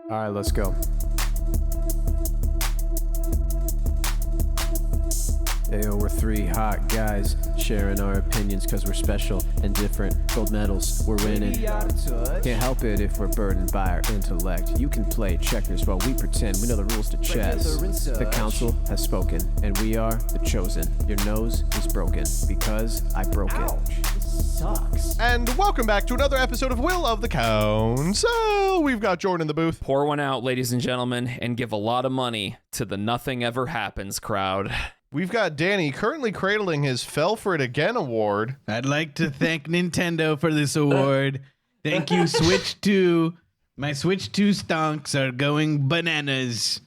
All right, let's go. Ayo, we're three hot guys sharing our opinions because we're special and different. Gold medals, we're winning. Can't help it if we're burdened by our intellect. You can play checkers while we pretend we know the rules to chess. The council has spoken, and we are the chosen. Your nose is broken because I broke it. Sucks. And welcome back to another episode of Will of the Council. We've got Jordan in the booth. Pour one out, ladies and gentlemen, and give a lot of money to the Nothing Ever Happens crowd. We've got Danny currently cradling his Fell For It Again award. I'd like to thank Nintendo for this award. Thank you, Switch 2. My Switch 2 stonks are going bananas.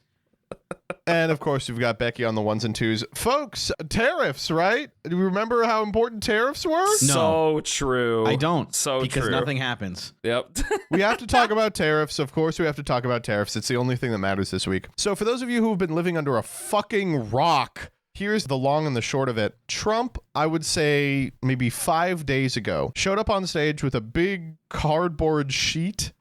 And of course, we've got Becky on the ones and twos. Folks, tariffs, right? Do you remember how important tariffs were? No. So true. I don't. So because true. nothing happens. Yep. We have to talk about tariffs. Of course, we have to talk about tariffs. It's the only thing that matters this week. So for those of you who have been living under a fucking rock, here's the long and the short of it. Trump, I would say maybe 5 days ago, showed up on stage with a big cardboard sheet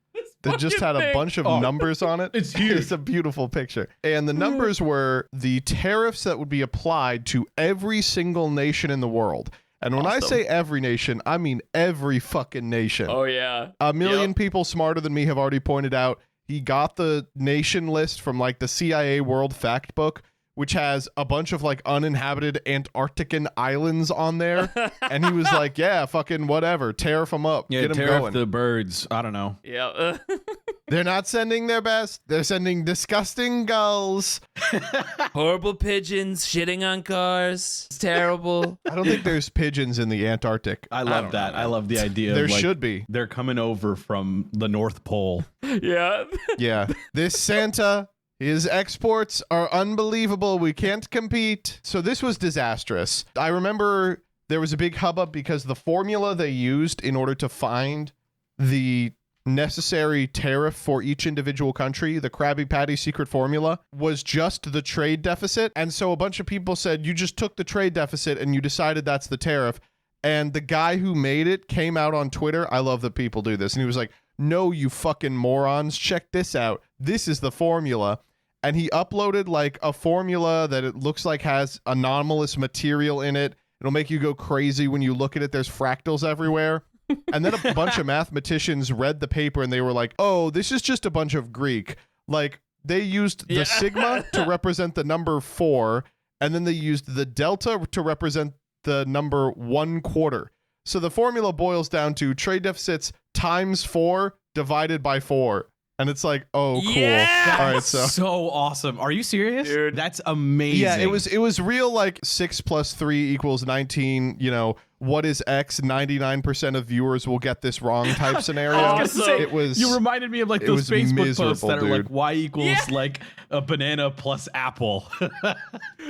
that just had a bunch of numbers on it. It's huge. It's a beautiful picture. And the numbers were the tariffs that would be applied to every single nation in the world. And when I say every nation, I mean every fucking nation. Oh, yeah. A million people smarter than me have already pointed out he got the nation list from like the CIA World Fact Book, which has a bunch of like uninhabited Antarctican islands on there. And he was like, yeah, fucking whatever. Tariff them up. Yeah, Get them tariff going. the birds. I don't know. Yeah. They're not sending their best. They're sending disgusting gulls. Horrible pigeons shitting on cars. It's terrible. I don't think there's pigeons in the Antarctic. I love that. I love the idea. There of, like, should be. They're coming over from the North Pole. Yeah. Yeah. This Santa, his exports are unbelievable. We can't compete. So this was disastrous. I remember there was a big hubbub because the formula they used in order to find the necessary tariff for each individual country, the Krabby Patty secret formula, was just the trade deficit. And so a bunch of people said, you just took the trade deficit and you decided that's the tariff. And the guy who made it came out on Twitter. I love that people do this. And he was like, no, you fucking morons. Check this out. This is the formula. And he uploaded like a formula that it looks like has anomalous material in it. It'll make you go crazy when you look at it. There's fractals everywhere. And then a bunch of mathematicians read the paper and they were like, oh, this is just a bunch of Greek. Like they used the sigma to represent the number 4. And then they used the delta to represent the number 1/4. So the formula boils down to trade deficits times 4 divided by 4. And it's like, oh, cool. Yes! All right, So awesome. Are you serious? Dude. That's amazing. yeah, it was real like 6 + 3 = 19. You know, what is X? 99% of viewers will get this wrong type scenario. Awesome. It was. You reminded me of like it those was Facebook posts that are miserable, like Y equals like a banana plus apple.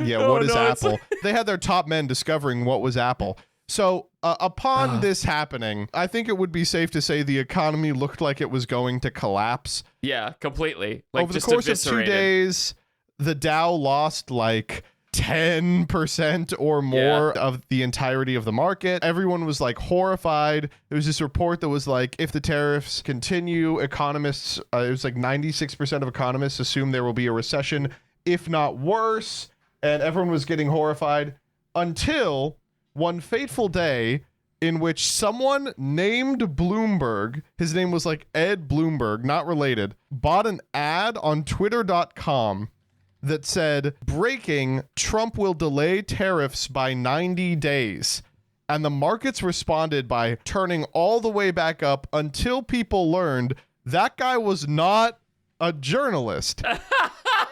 Yeah, what is no, it's Apple? They had their top men discovering what was Apple. So upon this happening, I think it would be safe to say the economy looked like it was going to collapse. Yeah, completely. Like, Over the just course of 2 eviscerated. days, the Dow lost like 10% or more of the entirety of the market. Everyone was like horrified. There was this report that was like, if the tariffs continue, economists, it was like 96% of economists assume there will be a recession, if not worse. And everyone was getting horrified until one fateful day in which someone named Bloomberg, his name was like Ed Bloomberg, not related, bought an ad on twitter.com that said, breaking, Trump will delay tariffs by 90 days. And the markets responded by turning all the way back up until people learned that guy was not a journalist.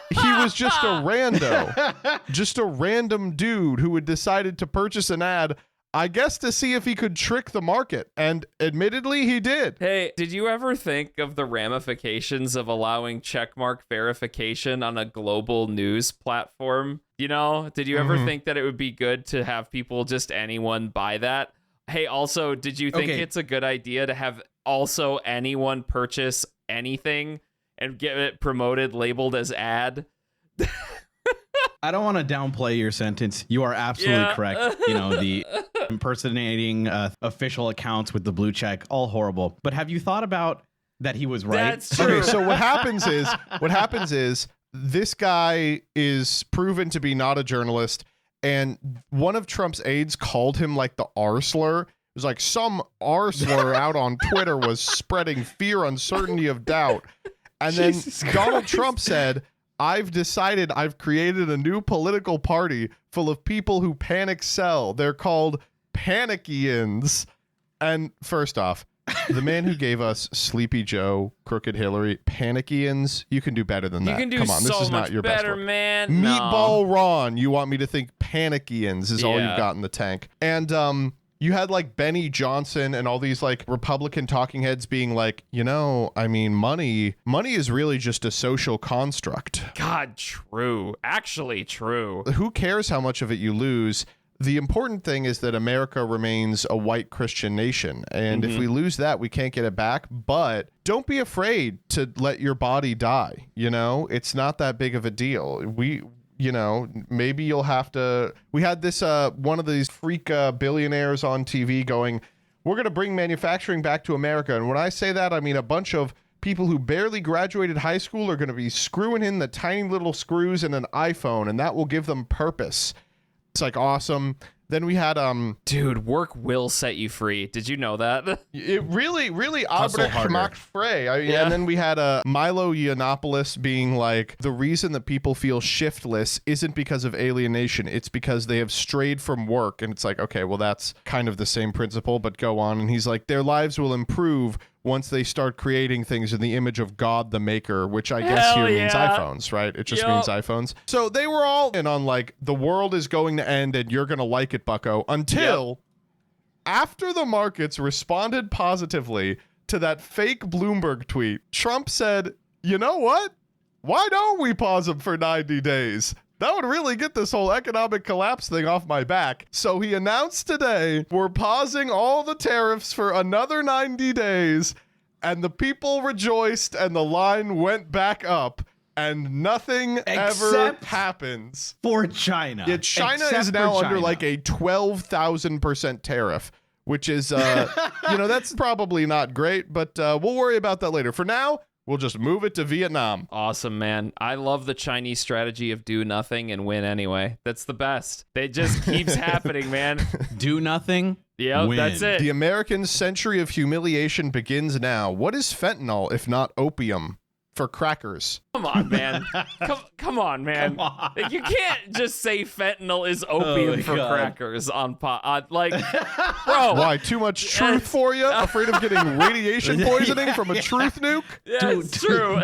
He was just a rando, just a random dude who had decided to purchase an ad, I guess, to see if he could trick the market. And admittedly, he did. Hey, did you ever think of the ramifications of allowing checkmark verification on a global news platform? You know, did you ever think that it would be good to have people, just anyone, buy that? Hey, also, did you think it's a good idea to have also anyone purchase anything and get it promoted, labeled as ad? I don't want to downplay your sentence. You are absolutely correct. You know, the impersonating official accounts with the blue check, all horrible. But have you thought about that he was right. That's true. Okay, so what happens is this guy is proven to be not a journalist, and one of Trump's aides called him like the R slur. It was like some R slur out on Twitter was spreading fear, uncertainty of doubt. And then Donald Trump said, I've decided I've created a new political party full of people who panic sell. They're called Panickians. And first off, the man who gave us Sleepy Joe, Crooked Hillary, Panickians, you can do better than that. You can do Come on, so this is much not your better, best work. man. Meatball Ron, you want me to think Panickians is all Yeah. you've got in the tank. And you had like Benny Johnson and all these like Republican talking heads being like, I mean, money is really just a social construct. God, true. Actually true. Who cares how much of it you lose? The important thing is that America remains a white Christian nation. And if we lose that, we can't get it back. But don't be afraid to let your body die. It's not that big of a deal. Maybe you'll have to. We had this one of these freak billionaires on TV going, we're going to bring manufacturing back to America. And when I say that, I mean a bunch of people who barely graduated high school are going to be screwing in the tiny little screws in an iPhone, and that will give them purpose. It's like awesome. Then we had Dude, work will set you free. Did you know that? it really Hustle Albrecht harder. macht frei. Yeah. And then we had Milo Yiannopoulos being like, the reason that people feel shiftless isn't because of alienation, it's because they have strayed from work. And it's like, okay, well, that's kind of the same principle, but go on. And he's like, their lives will improve once they start creating things in the image of God the Maker, which I guess Hell here means yeah. iPhones, right? It just Yup. means iPhones. So they were all in on like, the world is going to end and you're going to like it, bucko, until after the markets responded positively to that fake Bloomberg tweet. Trump said, you know what? Why don't we pause them for 90 days? That would really get this whole economic collapse thing off my back. So he announced today, we're pausing all the tariffs for another 90 days. And the people rejoiced and the line went back up. And nothing ever Except happens. For China. Yeah, China Except is now for under China. like a 12,000% tariff, which is, that's probably not great, but we'll worry about that later. For now, we'll just move it to Vietnam. Awesome, man. I love the Chinese strategy of do nothing and win anyway. That's the best. It just keeps happening, man. Do nothing. Yep, Win. that's it. The American century of humiliation begins now. What is fentanyl if not opium for crackers? Come on, man. Come on, man. Come on. Like, you can't just say fentanyl is opium my for God. crackers on pot. Like, bro. Why? Too much truth for you? Afraid of getting radiation poisoning from a truth nuke? Yeah, Dude. it's true.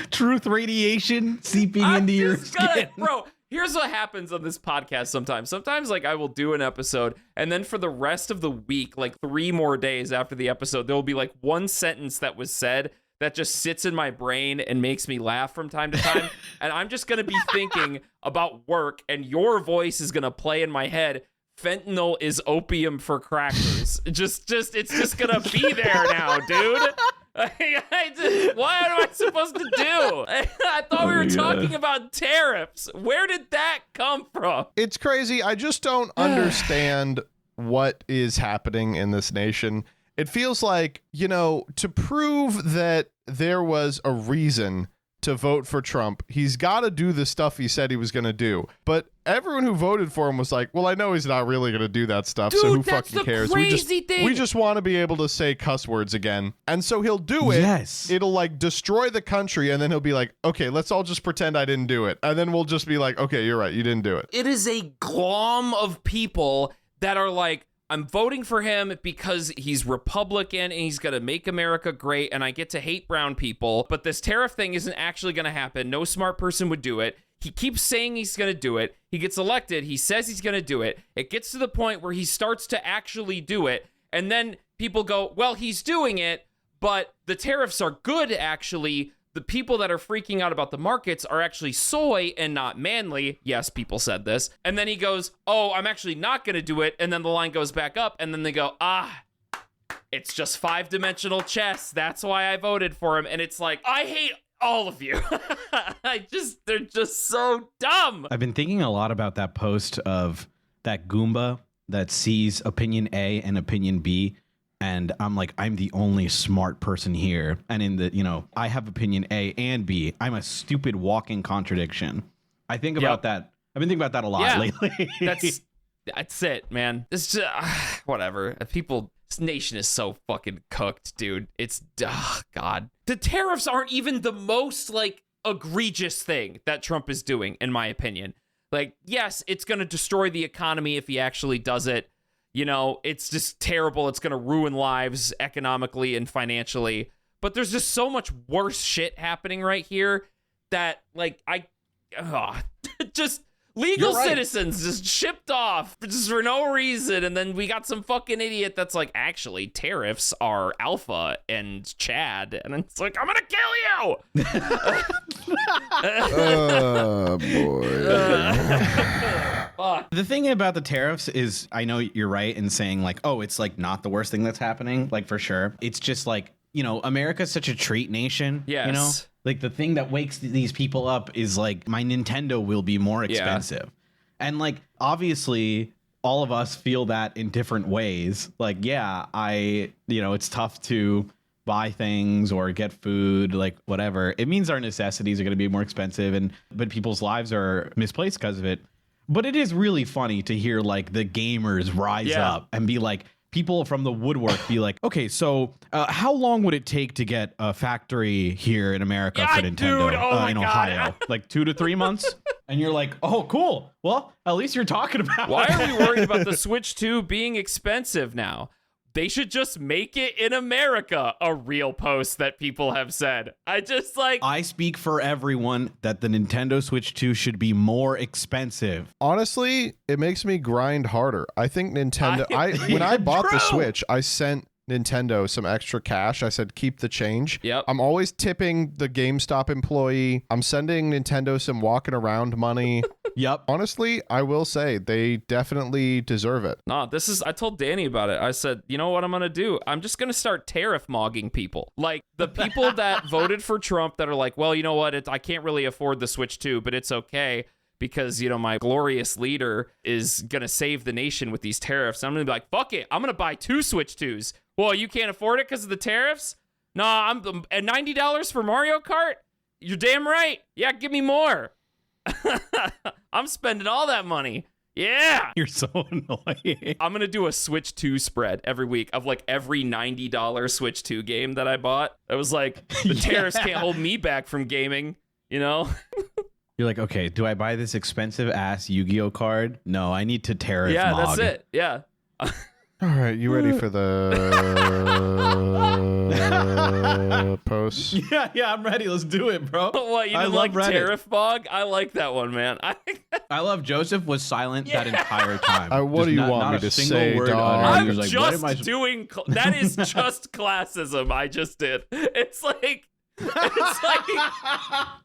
Truth radiation seeping I into your just gotta- skin. bro, here's what happens on this podcast sometimes. Sometimes, like, I will do an episode, and then for the rest of the week, like 3 more days after the episode, there will be like one sentence that was said that just sits in my brain and makes me laugh from time to time. And I'm just gonna be thinking about work, and your voice is gonna play in my head. Fentanyl is opium for crackers. It's just gonna be there now, dude. What am I supposed to do? I thought we were talking about tariffs. Where did that come from? It's crazy. I just don't understand what is happening in this nation. It feels like, to prove that there was a reason to vote for Trump, he's got to do the stuff he said he was going to do. But everyone who voted for him was like, well, I know he's not really going to do that stuff, so who Dude, that's fucking the cares? crazy thing. We just want to be able to say cuss words again. And so he'll do it. Yes. It'll like destroy the country, and then he'll be like, okay, let's all just pretend I didn't do it. And then we'll just be like, okay, you're right, you didn't do it. It is a glom of people that are like, I'm voting for him because he's Republican and he's going to make America great, and I get to hate brown people, but this tariff thing isn't actually going to happen. No smart person would do it. He keeps saying he's going to do it. He gets elected. He says he's going to do it. It gets to the point where he starts to actually do it, and then people go, well, he's doing it, but the tariffs are good, actually. The people that are freaking out about the markets are actually soy and not manly. Yes, people said this. And then he goes, oh, I'm actually not going to do it. And then the line goes back up. And then they go, it's just 5-dimensional chess. That's why I voted for him. And it's like, I hate all of you. They're just so dumb. I've been thinking a lot about that post of that Goomba that sees opinion A and opinion B and I'm like, I'm the only smart person here. And in the, you know, I have opinion A and B. I'm a stupid walking contradiction. I think about that. I've been thinking about that a lot lately. That's it, man. This just, whatever. This nation is so fucking cooked, dude. It's, God. The tariffs aren't even the most, like, egregious thing that Trump is doing, in my opinion. Like, yes, it's going to destroy the economy if he actually does it. You know, it's just terrible. It's going to ruin lives economically and financially. But there's just so much worse shit happening right here that, like, just legal citizens just shipped off just for no reason. And then we got some fucking idiot that's like, actually, tariffs are Alpha and Chad. And it's like, I'm going to kill you. Oh, boy. Fuck. The thing about the tariffs is, I know you're right in saying like, oh, it's like not the worst thing that's happening. Like, for sure. It's just like, you know, America's such a treat nation. Yes. You know, like the thing that wakes these people up is like, my Nintendo will be more expensive. And like, obviously, all of us feel that in different ways. Like, yeah, you know, it's tough to buy things or get food, like whatever. It means our necessities are going to be more expensive, but people's lives are misplaced because of it. But it is really funny to hear like the gamers rise up and be like, people from the woodwork be like, okay, so how long would it take to get a factory here in America for Nintendo dude, in Ohio? Like 2 to 3 months? And you're like, oh, cool. Well, at least you're talking about Why it. are we worried about the Switch 2 being expensive now? They should just make it in America, a real post that people have said. I speak for everyone that the Nintendo Switch 2 should be more expensive. Honestly, it makes me grind harder. I think Nintendo, when I bought the Switch, I sent Nintendo some extra cash. I said, keep the change. Yep. I'm always tipping the GameStop employee. I'm sending Nintendo some walking around money. Yep. Honestly, I will say they definitely deserve it. No, I told Danny about it. I said, you know what I'm going to do? I'm just going to start tariff mogging people. Like the people that voted for Trump that are like, well, you know what? I can't really afford the Switch 2, but it's okay because, you know, my glorious leader is going to save the nation with these tariffs. I'm going to be like, fuck it. I'm going to buy 2 Switch 2s. Well, you can't afford it because of the tariffs? No, I'm at $90 for Mario Kart? You're damn right. Yeah, give me more. I'm spending all that money. Yeah. You're so annoying. I'm going to do a Switch 2 spread every week of like every $90 Switch 2 game that I bought. I was like, the tariffs can't hold me back from gaming, you know? You're like, okay, do I buy this expensive ass Yu-Gi-Oh card? No, I need to tariff Yeah, mog. that's it. Yeah. All right, you ready for the post? Yeah, I'm ready. Let's do it, bro. What, you didn't like Tariff Mog? I like that one, man. I love Joseph was silent that entire time. What do you want me to say, dog? I'm just doing... That is just classism I just did. It's like...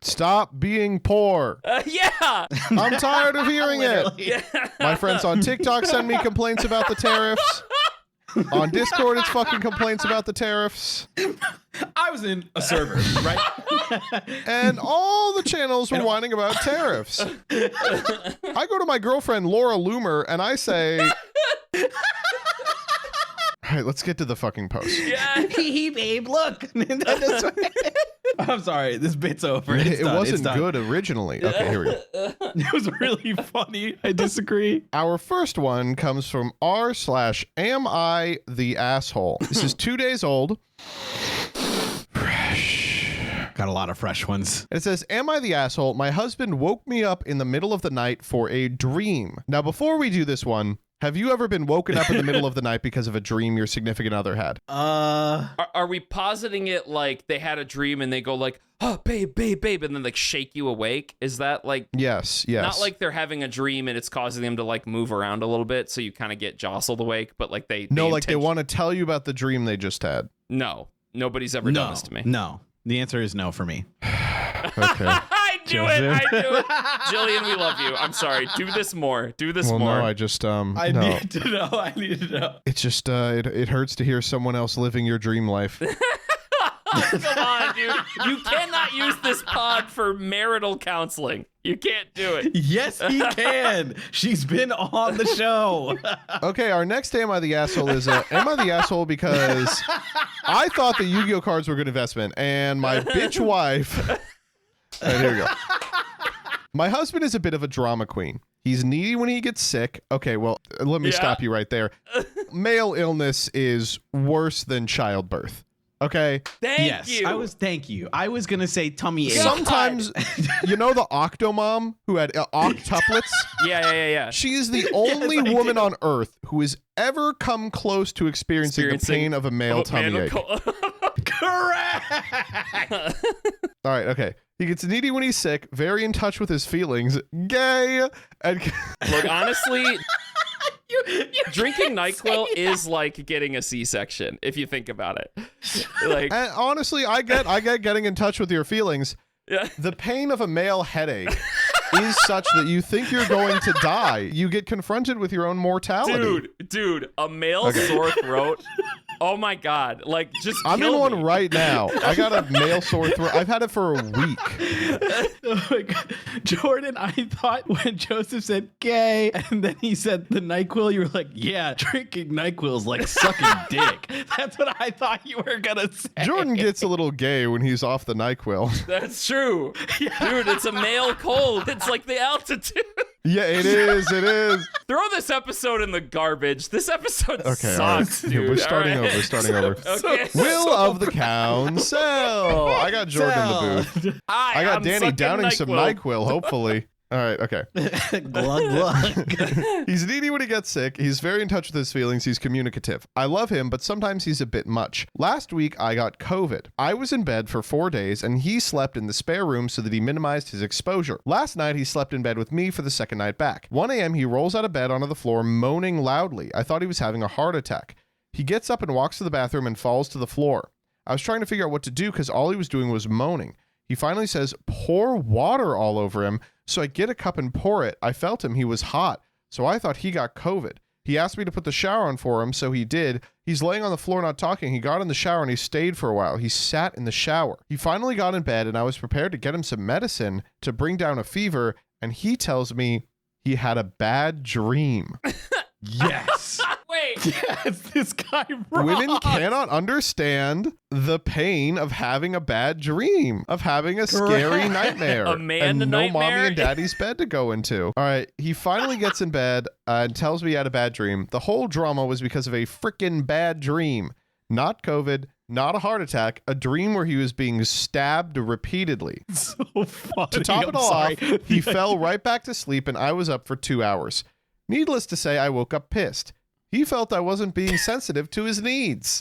Stop being poor. Yeah. I'm tired of hearing it. Yeah. My friends on TikTok send me complaints about the tariffs. On Discord, it's fucking complaints about the tariffs. I was in a server, right? And all the channels were whining about tariffs. I go to my girlfriend, Laura Loomer, and I say... All right, let's get to the fucking post. Yeah. Babe, look. I'm sorry, this bit's over. It wasn't good originally. Okay, here we go. It was really funny. I disagree. Our first one comes from r/am I the asshole. This is 2 days old. Fresh. Got a lot of fresh ones. It says, am I the asshole? My husband woke me up in the middle of the night for a dream. Now, before we do this one, have you ever been woken up in the middle of the night because of a dream your significant other had? Are we positing it like they had a dream and they go like, oh, babe, and then like shake you awake? Is that like... Yes. Not like they're having a dream and it's causing them to like move around a little bit so you kind of get jostled awake, but like they... No, like they want to tell you about the dream they just had. No. Nobody's ever done this to me. No. The answer is no for me. Okay. I knew it. Jillian, we love you. I'm sorry. Do this more. Well, no, I just I need to know. It's just it hurts to hear someone else living your dream life. Come on, dude. You cannot use this pod for marital counseling. You can't do it. Yes, he can. She's been on the show. Okay, our next Am I the Asshole is Am I the Asshole because I thought the Yu-Gi-Oh cards were a good investment, and my bitch wife... All right, here we go. My husband is a bit of a drama queen. He's needy when he gets sick. Okay, well, let me stop you right there. Male illness is worse than childbirth. Okay? Thank you. Thank you. I was going to say tummy ache. Sometimes, you know the Octomom who had octuplets? Yeah. She is the only woman on earth who has ever come close to experiencing the pain of a male tummy ache. Correct. All right, okay. He gets needy when he's sick, very in touch with his feelings, gay, and... Look, honestly... Drinking NyQuil is like getting a C-section if you think about it. Like, and honestly, I get getting in touch with your feelings. Yeah. The pain of a male headache is such that you think you're going to die. You get confronted with your own mortality. Dude, a male sore throat. Oh my God. Like, just I'm in kill one me. right now. I got a male sore throat. I've had it for a week. Oh my God. Jordan, I thought when Joseph said gay and then he said the NyQuil, you were like, yeah, drinking NyQuil is like sucking dick. That's what I thought you were going to say. Jordan gets a little gay when he's off the NyQuil. That's true. Dude, it's a male cold. It's like the altitude. Yeah, it is. It is. Throw this episode in the garbage. This episode sucks, all right. dude. We're starting all right? over. Starting over. Okay. Will of the Councel. I got Jordan in the booth. I got I'm Danny sucking downing some NyQuil, hopefully. All right, okay. Glug, glug. He's needy when he gets sick. He's very in touch with his feelings. He's communicative. I love him, but sometimes he's a bit much. Last week, I got COVID. I was in bed for 4 days, and he slept in the spare room so that he minimized his exposure. Last night, he slept in bed with me for the second night back. 1 a.m., he rolls out of bed onto the floor, moaning loudly. I thought he was having a heart attack. He gets up and walks to the bathroom and falls to the floor. I was trying to figure out what to do because all he was doing was moaning. He finally says, pour water all over him. So I get a cup and pour it. I felt him. He was hot. So I thought he got COVID. He asked me to put the shower on for him, so he did. He's laying on the floor not talking. He got in the shower and he stayed for a while. He sat in the shower. He finally got in bed and I was prepared to get him some medicine to bring down a fever. And he tells me he had a bad dream. Yes. Wait. Yes, this guy rocks. Women cannot understand the pain of having a bad dream, of having a scary nightmare, A man and no nightmare? mommy and daddy's bed to go into. All right, he finally gets in bed and tells me he had a bad dream. The whole drama was because of a freaking bad dream. Not COVID, not a heart attack, a dream where he was being stabbed repeatedly. So funny. To top it all off, he fell right back to sleep and I was up for 2 hours. Needless to say, I woke up pissed. He felt I wasn't being sensitive to his needs.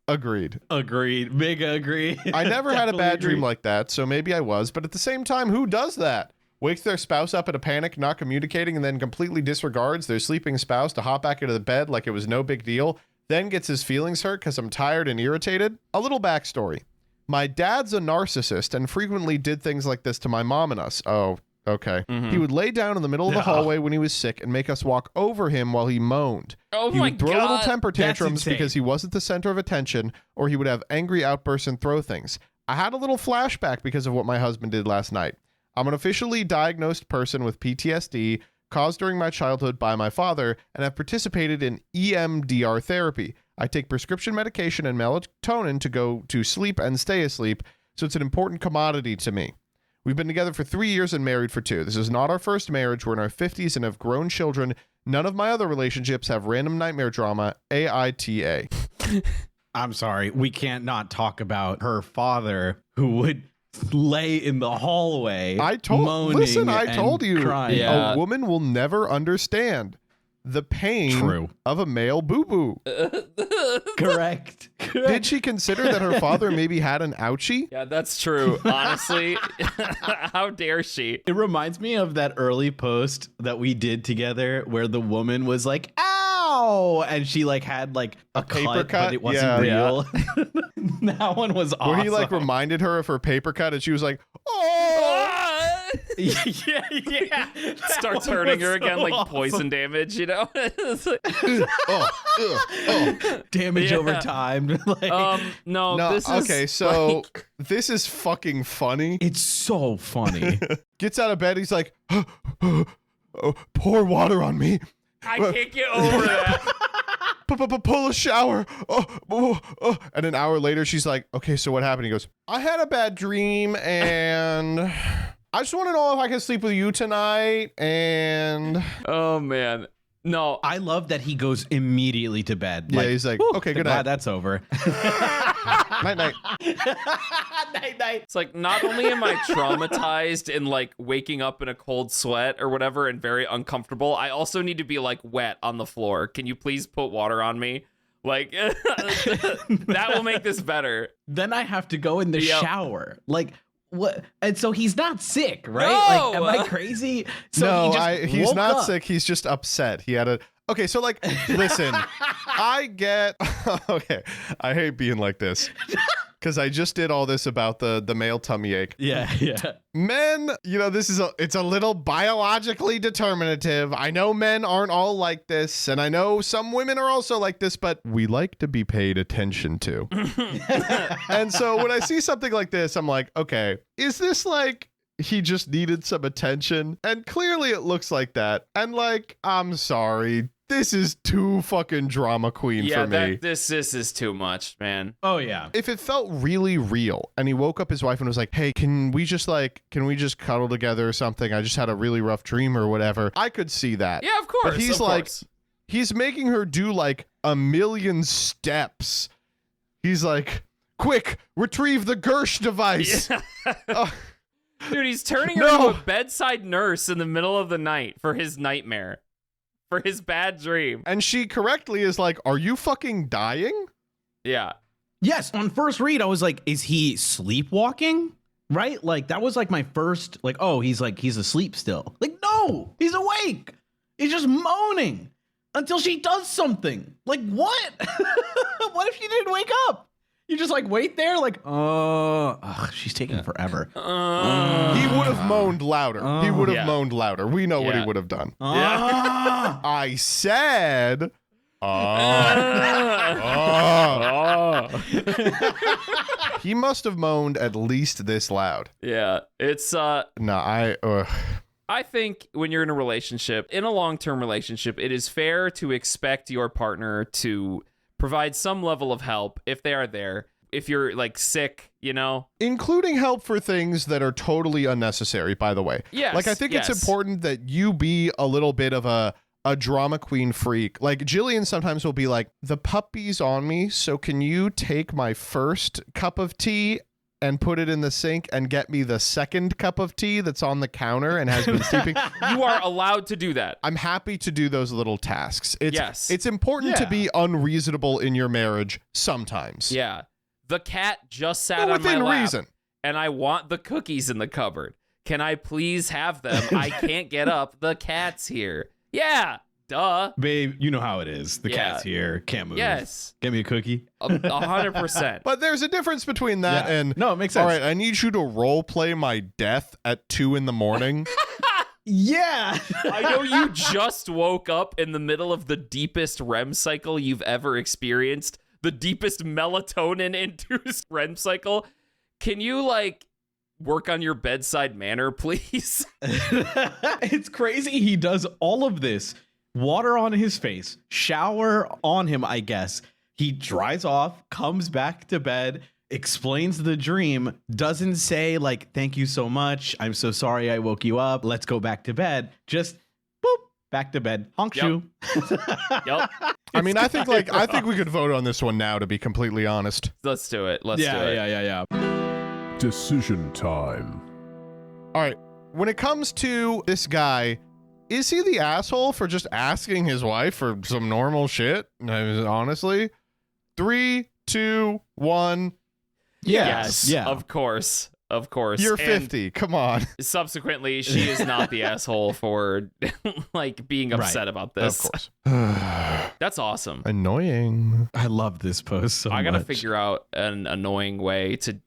Agreed. Agreed. Big agreed. I never had a Definitely bad dream agreed. like that, so maybe I was, but at the same time, who does that? Wakes their spouse up in a panic, not communicating, and then completely disregards their sleeping spouse to hop back into the bed like it was no big deal, then gets his feelings hurt because I'm tired and irritated? A little backstory. My dad's a narcissist and frequently did things like this to my mom and us. Oh, okay. Mhm. He would lay down in the middle of the hallway when he was sick and make us walk over him while he moaned. Oh He my would throw little God. temper That's tantrums insane. because he wasn't the center of attention, or he would have angry outbursts and throw things. I had a little flashback because of what my husband did last night. I'm an officially diagnosed person with PTSD caused during my childhood by my father and have participated in EMDR therapy. I take prescription medication and melatonin to go to sleep and stay asleep, so it's an important commodity to me. We've been together for 3 years and married for 2. This is not our first marriage. We're in our 50s and have grown children. None of my other relationships have random nightmare drama. AITA. I'm sorry. We can't not talk about her father who would lay in the hallway. Listen, I told you, crying. Yeah. a woman will never understand the pain True. of a male boo-boo. Correct. Did she consider that her father maybe had an ouchie? Yeah, that's true. Honestly, how dare she? It reminds me of that early post that we did together where the woman was like, ow! And she like had like a paper cut? but it wasn't Yeah. real. That one was awesome. Where he like reminded her of her paper cut and she was like, oh! yeah. Starts hurting her again, like poison damage, you know? It's like, Damage over time. Like, no, this is okay, so like, this is fucking funny. it's so funny. Gets out of bed, he's like, pour water on me. I can't get over that. Pull a shower. And an hour later, she's like, okay, so what happened? He goes, I had a bad dream and I just want to know if I can sleep with you tonight. And Oh man. No, I love that he goes immediately to bed. yeah, he's like, okay, good glad night. that's over. Night, night. Night. it's like not only am I traumatized and like waking up in a cold sweat or whatever and very uncomfortable, I also need to be like wet on the floor. Can you please put water on me? Like that will make this better. Then I have to go in the Yep. shower. Like, what? And so he's not sick, right? No! Like, am I crazy? So No, he just he's woke not up. sick. He's just upset. He had a. Okay, so like, listen, I get. Okay, I hate being like this because I just did all this about the male tummy ache. Yeah. Men, this is it's a little biologically determinative. I know men aren't all like this, and I know some women are also like this, but we like to be paid attention to. And so when I see something like this, I'm like, okay, is this like he just needed some attention? And clearly it looks like that. And like, I'm sorry. This is too fucking drama queen Yeah, for me. this is too much, man. Oh yeah. If it felt really real and he woke up his wife and was like, hey, can we just cuddle together or something? I just had a really rough dream or whatever. I could see that. Yeah, of course. But he's of like, course. he's making her do like a million steps. He's like, quick, retrieve the Gersh device. Yeah. Dude, he's turning her No. into a bedside nurse in the middle of the night for his nightmare. For his bad dream. And she correctly is like, are you fucking dying? Yeah. Yes. On first read, I was like, is he sleepwalking? Right? Like that was like my first, like, oh, he's asleep still. Like, no, he's awake. He's just moaning until she does something. Like, what? What if she didn't wake up? You just like wait there, like, she's taking forever. He would have moaned louder. He would have Yeah. moaned louder. We know what he Yeah. would have done. Yeah. I said, he must have moaned at least this loud. Yeah. It's No, I think when you're in a relationship, in a long-term relationship, it is fair to expect your partner to provide some level of help if they are there. If you're like sick, including help for things that are totally unnecessary, by the way. Yes, Like, I think yes. it's important that you be a little bit of a drama queen freak. Like, Jillian sometimes will be like, the puppy's on me, so can you take my first cup of tea and put it in the sink and get me the second cup of tea that's on the counter and has been sleeping? You are allowed to do that. I'm happy to do those little tasks. Yes. It's important to Yeah. be unreasonable in your marriage sometimes. Yeah. The cat just sat But on my within lap, reason. and I want the cookies in the cupboard. Can I please have them? I can't get up. The cat's here. Yeah. Duh. Babe, you know how it is. The Yeah. cat's here. Can't move. Yes. Get me a cookie. 100%. But there's a difference between that Yeah. and, No, it makes sense. all right, I need you to role play my death at 2 a.m. Yeah. I know you just woke up in the middle of the deepest REM cycle you've ever experienced, the deepest melatonin-induced REM cycle. Can you, work on your bedside manner, please? It's crazy. He does all of this. Water on his face, shower on him, I guess. He dries off, comes back to bed, explains the dream, doesn't say thank you so much. I'm so sorry I woke you up. Let's go back to bed. Just boop, back to bed. Honk Yep. shoe. Yep. I mean, I think we could vote on this one now, to be completely honest. Let's do it. Let's do it. Yeah. Decision time. All right. When it comes to this guy, is he the asshole for just asking his wife for some normal shit? Honestly. 3, 2, 1. Yes. Yeah. Of course. You're And 50. Come on. subsequently, she is not the asshole for being upset about Of this. course. That's awesome. Annoying. I love this post so I gotta much. figure out an annoying way to.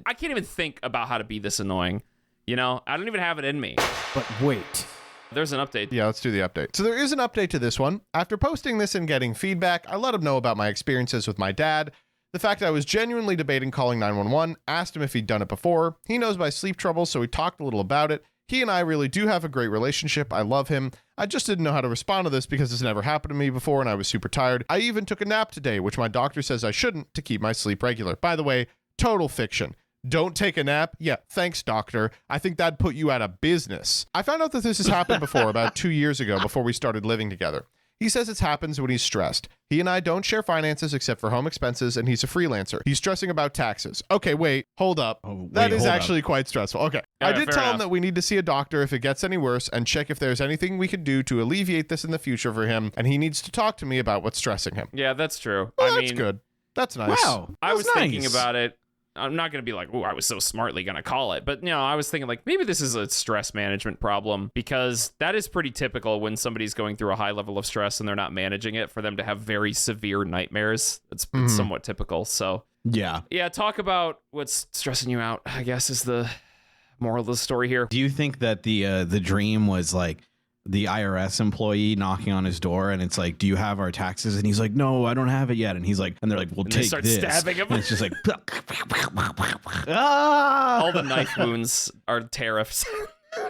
I can't even think about how to be this annoying You know, I don't even have it in me. But wait. There's an update. Yeah, let's do the update. So there is an update to this one. After posting this and getting feedback, I let him know about my experiences with my dad. The fact I was genuinely debating calling 911, asked him if he'd done it before. He knows my sleep trouble, so we talked a little about it. He and I really do have a great relationship. I love him. I just didn't know how to respond to this because it's never happened to me before and I was super tired. I even took a nap today, which my doctor says I shouldn't to keep my sleep regular. By the way, total fiction. Don't take a nap? Yeah, thanks, doctor. I think that'd put you out of business. I found out that this has happened before about 2 years ago before we started living together. He says it happens when he's stressed. He and I don't share finances except for home expenses, and he's a freelancer. He's stressing about taxes. Okay, wait, hold up. That is actually quite stressful. Okay. Yeah, I did tell him enough. that we need to see a doctor if it gets any worse and check if there's anything we could do to alleviate this in the future for him, and he needs to talk to me about what's stressing him. Yeah, that's true. Well, that's good. That's nice. Wow. I was that's thinking nice. about it. I'm not going to be like, oh, I was so smartly going to call it. But, you know, I was thinking like maybe this is a stress management problem because that is pretty typical when somebody's going through a high level of stress and they're not managing it for them to have very severe nightmares. It's somewhat typical. So, Yeah. yeah, talk about what's stressing you out, I guess, is the moral of the story here. Do you think that the dream was like the IRS employee knocking on his door and it's like, do you have our taxes? And he's like, no, I don't have it yet. And he's like, and they're like, well, And they take start this. stabbing him. And it's just like, ah! All the knife wounds are tariffs.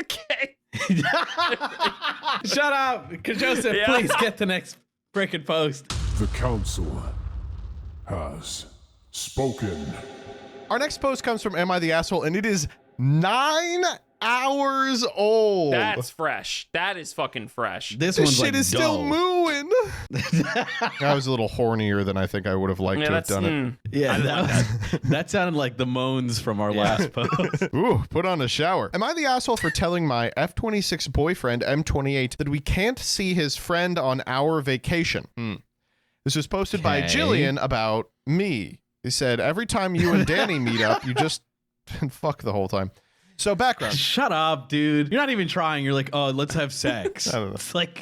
Okay. Shut up, Joseph. Yeah. Please get the next frickin' post. The Council has spoken. Our next post comes from Am I the Asshole, and it is 9 hours old. That's fresh. That is fucking fresh. This This one's shit like is still dull. mooing. I was a little hornier than I think I would have liked Yeah, to have that's done Yeah, that sounded like the moans from our last post. it. Ooh, put on a shower. Am I the asshole for telling my F-26 boyfriend, M28, that we can't see his friend on our vacation? This was posted by Okay. Jillian about me. He said, every time you and Danny meet up, you just fuck the whole time. So background. Shut up, dude. You're not even trying. You're like, oh, let's have sex. I don't know. It's like,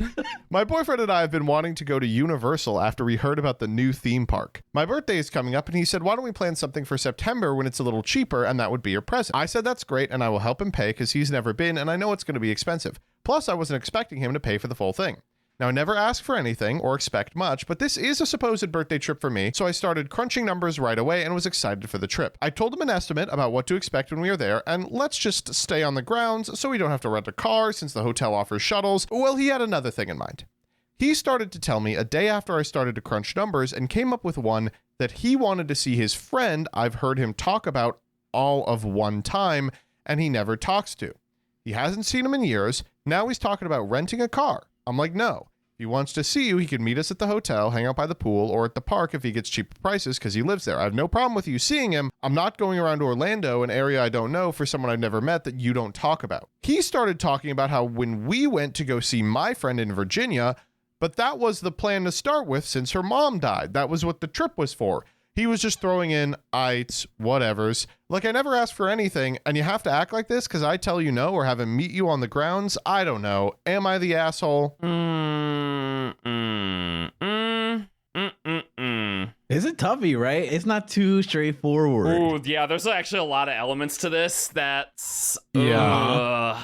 My boyfriend and I have been wanting to go to Universal after we heard about the new theme park. My birthday is coming up, and he said, why don't we plan something for September when it's a little cheaper, and that would be your present. I said, that's great, and I will help him pay because he's never been, and I know it's going to be expensive. Plus, I wasn't expecting him to pay for the full thing. Now, I never ask for anything or expect much, but this is a supposed birthday trip for me, so I started crunching numbers right away and was excited for the trip. I told him an estimate about what to expect when we are there, and let's just stay on the grounds so we don't have to rent a car since the hotel offers shuttles. Well, he had another thing in mind. He started to tell me a day after I started to crunch numbers and came up with one that he wanted to see his friend I've heard him talk about all of one time, and he never talks to. He hasn't seen him in years. Now he's talking about renting a car. I'm like, no. If he wants to see you, he can meet us at the hotel, hang out by the pool, or at the park if he gets cheaper prices because he lives there. I have no problem with you seeing him. I'm not going around to Orlando, an area I don't know, for someone I've never met that you don't talk about. He started talking about how when we went to go see my friend in Virginia, but that was the plan to start with since her mom died. That was what the trip was for. He was just throwing in ites, whatevers. Like, I never asked for anything, and you have to act like this because I tell you no or have him meet you on the grounds? I don't know. Am I the asshole? is it toughy, right? It's not too straightforward. Ooh, yeah, there's actually a lot of elements to this that's... Yeah.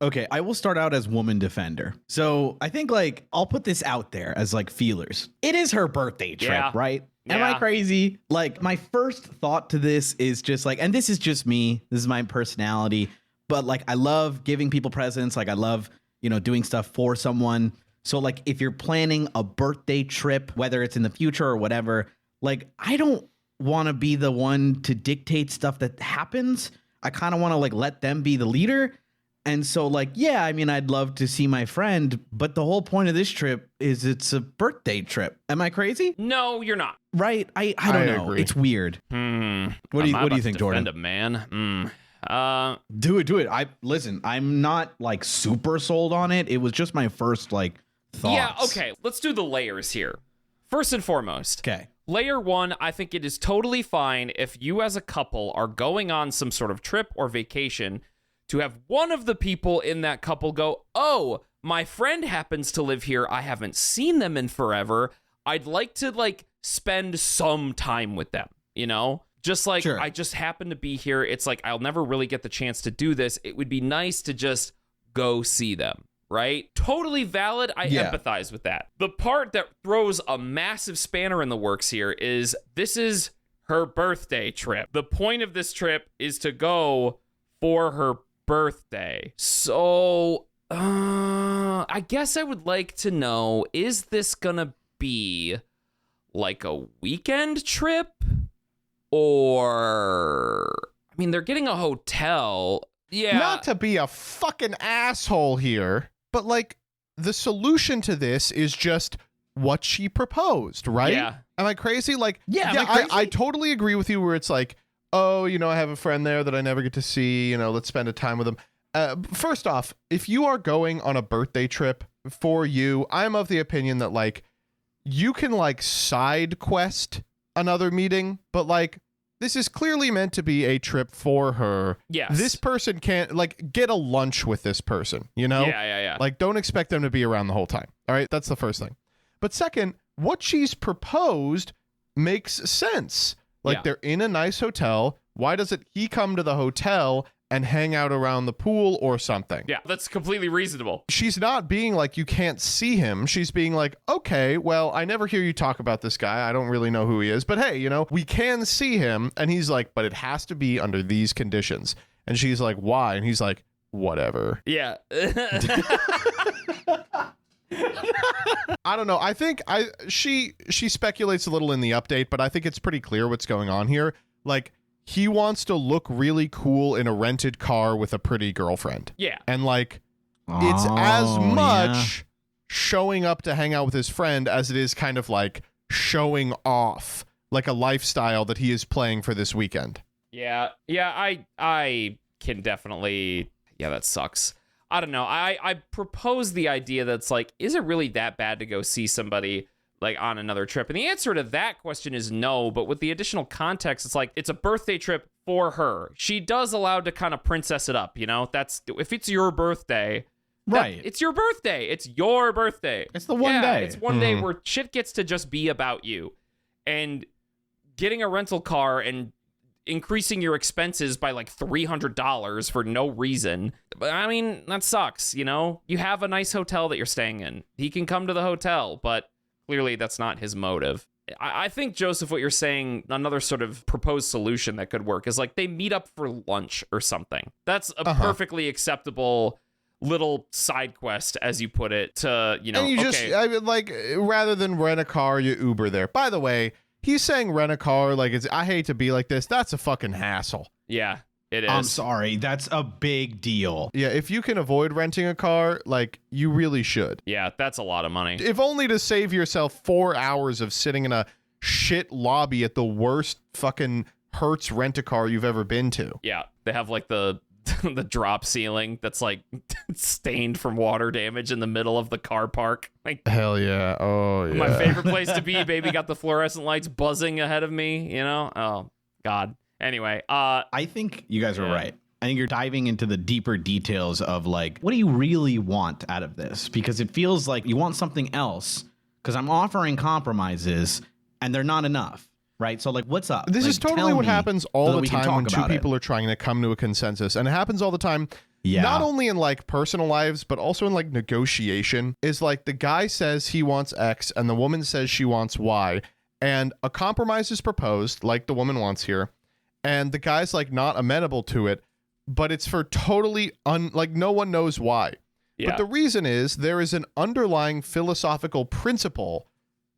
Okay, I will start out as woman defender. So I think like I'll put this out there as like feelers. It is her birthday trip, Yeah. right? Am I Yeah. crazy? Like my first thought to this is just like, and this is just me. This is my personality. But like I love giving people presents. Like I love, doing stuff for someone. So like if you're planning a birthday trip, whether it's in the future or whatever, like I don't want to be the one to dictate stuff that happens. I kind of want to like let them be the leader. And so like, yeah, I mean, I'd love to see my friend, but the whole point of this trip is it's a birthday trip. Am I crazy? no, you're not. Right? I don't know. agree. It's weird. What do you think, Jordan? A man. Do it. Listen, I'm not like super sold on it. It was just my first like thoughts. Yeah, okay. Let's do the layers here. First and foremost. Okay. Layer one, I think it is totally fine if you as a couple are going on some sort of trip or vacation to have one of the people in that couple go, oh, my friend happens to live here. I haven't seen them in forever. I'd like to like spend some time with them, Just like, Sure. I just happen to be here. It's like, I'll never really get the chance to do this. It would be nice to just go see them, right? Totally valid. I empathize with that. The part that throws a massive spanner in the works here is this is her birthday trip. The point of this trip is to go for her birthday. So, I guess I would like to know, is this gonna be like a weekend trip? Or, I mean, they're getting a hotel. Yeah. Not to be a fucking asshole here, but like the solution to this is just what she proposed, right? Yeah. Am I crazy? Like, Am I crazy? I totally agree with you where it's like, oh, I have a friend there that I never get to see, let's spend a time with them. First off, if you are going on a birthday trip for you, I'm of the opinion that like you can like side quest another meeting, but like this is clearly meant to be a trip for her. Yes. This person can't like get a lunch with this person, Yeah. Like don't expect them to be around the whole time. All right. That's the first thing. But second, what she's proposed makes sense. Like they're in a nice hotel. Why doesn't he come to the hotel and hang out around the pool or something? Yeah, that's completely reasonable. She's not being like, you can't see him. She's being like, okay, well, I never hear you talk about this guy. I don't really know who he is. But hey, we can see him. And he's like, but it has to be under these conditions. And she's like, why? And he's like, whatever. Yeah. I don't know. I think she speculates a little in the update, but I think it's pretty clear what's going on here. Like, he wants to look really cool in a rented car with a pretty girlfriend. Yeah. And like, it's as much showing up to hang out with his friend as it is kind of like showing off like a lifestyle that he is playing for this weekend. Yeah. I can definitely. Yeah, that sucks. I don't know. I propose the idea that's like, is it really that bad to go see somebody like on another trip? And the answer to that question is no, but with the additional context, it's like, it's a birthday trip for her. She does allow to kind of princess it up, that's, if it's your birthday, Right. it's your birthday. It's your birthday. It's the one day. It's one day where shit gets to just be about you. And getting a rental car and increasing your expenses by like $300 for no reason. I mean, that sucks, You have a nice hotel that you're staying in. He can come to the hotel, but clearly that's not his motive. I think, Joseph, what you're saying, another sort of proposed solution that could work is like they meet up for lunch or something. That's a perfectly acceptable little side quest, as you put it, to, And you just, I mean, like, rather than rent a car, you Uber there. By the way, he's saying rent a car like I hate to be like this. That's a fucking hassle. Yeah, it is. I'm sorry. That's a big deal. Yeah, if you can avoid renting a car, like, you really should. Yeah, that's a lot of money. If only to save yourself 4 hours of sitting in a shit lobby at the worst fucking Hertz rent-a-car you've ever been to. Yeah, they have like the the drop ceiling that's like stained from water damage in the middle of the car park. Like, hell yeah. Oh, yeah. my favorite place to be, baby. Got the fluorescent lights buzzing ahead of me, Oh, God. Anyway, I think you guys are right. I think you're diving into the deeper details of like, what do you really want out of this? Because it feels like you want something else, because I'm offering compromises and they're not enough. Right. So like, what's up? This like, is totally what happens all the time when two about people are trying to come to a consensus. And it happens all the time. Yeah. Not only in like personal lives, but also in like negotiation. Is like the guy says he wants X and the woman says she wants Y. And a compromise is proposed, like the woman wants here. And the guy's like not amenable to it. But it's for totally like no one knows why. yeah. But the reason is there is an underlying philosophical principle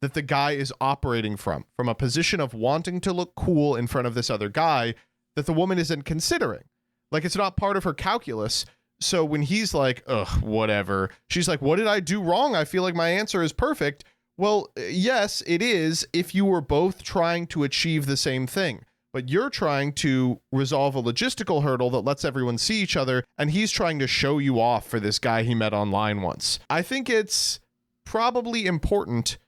that the guy is operating from a position of wanting to look cool in front of this other guy that the woman isn't considering. Like, it's not part of her calculus. So when he's like, ugh, whatever, she's like, what did I do wrong? I feel like my answer is perfect. Well, yes, it is if you were both trying to achieve the same thing. But you're trying to resolve a logistical hurdle that lets everyone see each other, and he's trying to show you off for this guy he met online once. I think it's probably important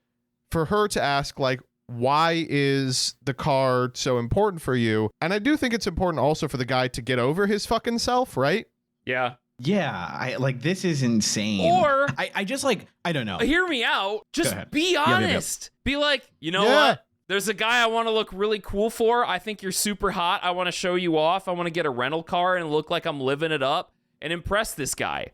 for her to ask, like, why is the car so important for you? And I do think it's important also for the guy to get over his fucking self, right? Yeah. Yeah. I like, this is insane. Or I just like, I don't know. hear me out. Just be yep. honest. Be like, you know Yeah. what? There's a guy I want to look really cool for. I think you're super hot. I want to show you off. I want to get a rental car and look like I'm living it up and impress this guy.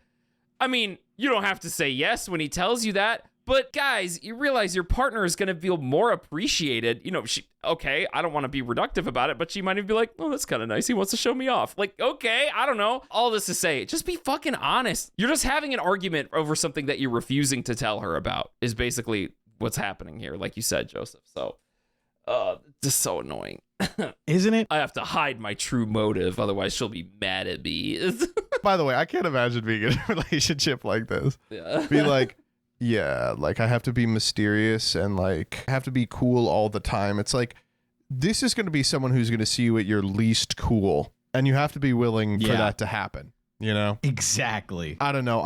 I mean, you don't have to say yes when he tells you that. But guys, you realize your partner is going to feel more appreciated. You know, okay, I don't want to be reductive about it, but she might even be like, oh, that's kind of nice. He wants to show me off. Like, okay, I don't know. All this to say, just be fucking honest. You're just having an argument over something that you're refusing to tell her about is basically what's happening here. Like you said, Joseph. So, just so annoying. Isn't it? I have to hide my true motive. Otherwise, she'll be mad at me. By the way, I can't imagine being in a relationship like this. Yeah. Be like, yeah, like I have to be mysterious and like have to be cool all the time. It's like, this is going to be someone who's going to see you at your least cool, and you have to be willing for that to happen. You know? Exactly. I don't know.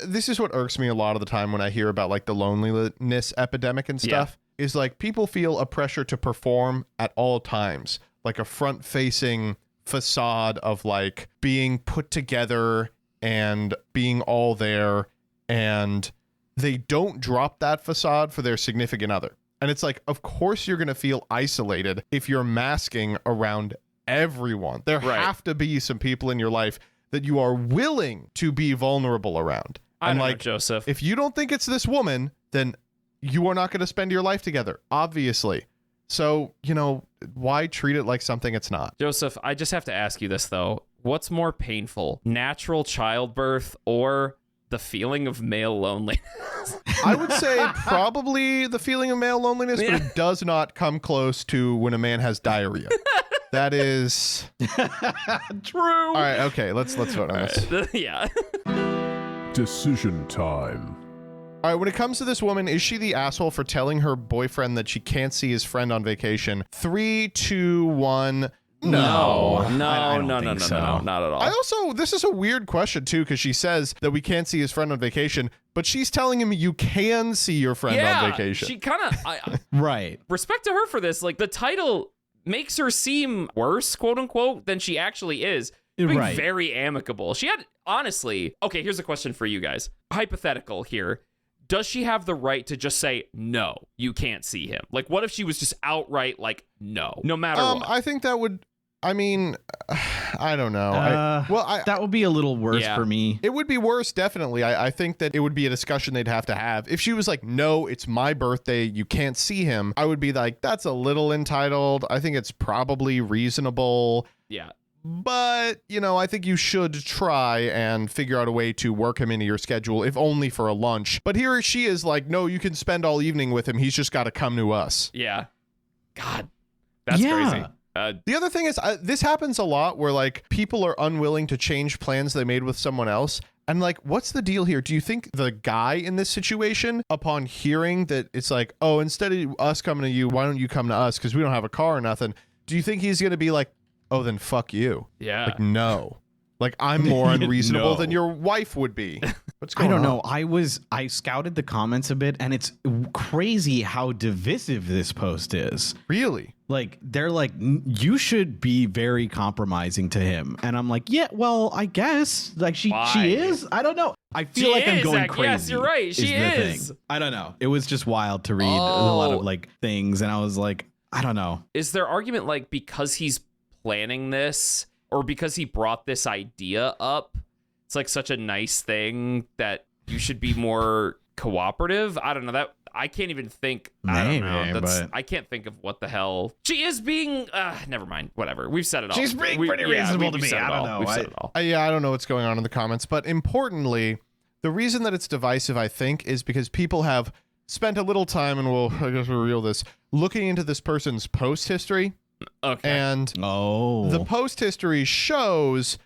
This is what irks me a lot of the time when I hear about like the loneliness epidemic and stuff. Is like people feel a pressure to perform at all times, like a front-facing facade of like being put together and being all there, and they don't drop that facade for their significant other. And it's like, of course you're going to feel isolated if you're masking around everyone. There have to be some people in your life that you are willing to be vulnerable around. I and don't like, know, Joseph. if you don't think it's this woman, then you are not going to spend your life together, obviously. So, you know, why treat it like something it's not? Joseph, I just have to ask you this, though. What's more painful, natural childbirth or the feeling of male loneliness? I would say probably the feeling of male loneliness, but it does not come close to when a man has diarrhea. That is True. all right. Okay, let's vote on this. Yeah. Decision time. All right, when it comes to this woman, is she the asshole for telling her boyfriend that she can't see his friend on vacation? 3, 2, 1. No, I don't no, think so. not at all. I also, this is a weird question too, because she says that we can't see his friend on vacation, but she's telling him you can see your friend on vacation. She kind of, Right. respect to her for this. Like, the title makes her seem worse, quote unquote, than she actually is. She's being Right. very amicable. She had, honestly, okay, here's a question for you guys. Hypothetical here. Does she have the right to just say, no, you can't see him? Like, what if she was just outright like, no matter what? I think that would, I mean, I don't know. That would be a little worse for me. It would be worse, definitely. I think that it would be a discussion they'd have to have. If she was like, no, it's my birthday, you can't see him, I would be like, that's a little entitled. I think it's probably reasonable. Yeah. But, you know, I think you should try and figure out a way to work him into your schedule, if only for a lunch. But here she is like, no, you can spend all evening with him. He's just got to come to us. Yeah. God, that's crazy. The other thing is, this happens a lot where like people are unwilling to change plans they made with someone else. And like, what's the deal here? Do you think the guy in this situation, upon hearing that it's like, oh, instead of us coming to you, why don't you come to us? Because we don't have a car or nothing. Do you think he's going to be like, oh, then fuck you? Yeah. Like, no. Like, I'm more unreasonable than your wife would be. What's going on? I don't know. I scouted the comments a bit, and it's crazy how divisive this post is. Really? Like, they're like, you should be very compromising to him. And I'm like, yeah, well, I guess. Like, she is? I don't know. I feel like I'm going crazy. Yes, you're right. She is. I don't know. It was just wild to read a lot of, like, things, and I was like, I don't know. Is their argument, like, because he's planning this or because he brought this idea up, it's like such a nice thing that you should be more cooperative? I don't know. That I can't even think. I don't know. I can't think of what the hell she is being. Never mind. Whatever. We've said it all. She's being pretty reasonable to me. I don't know. We've said it all. Yeah, I don't know what's going on in the comments, but importantly, the reason that it's divisive, I think, is because people have spent a little time, and I guess we'll reveal this, looking into this person's post history. Okay. And the post history shows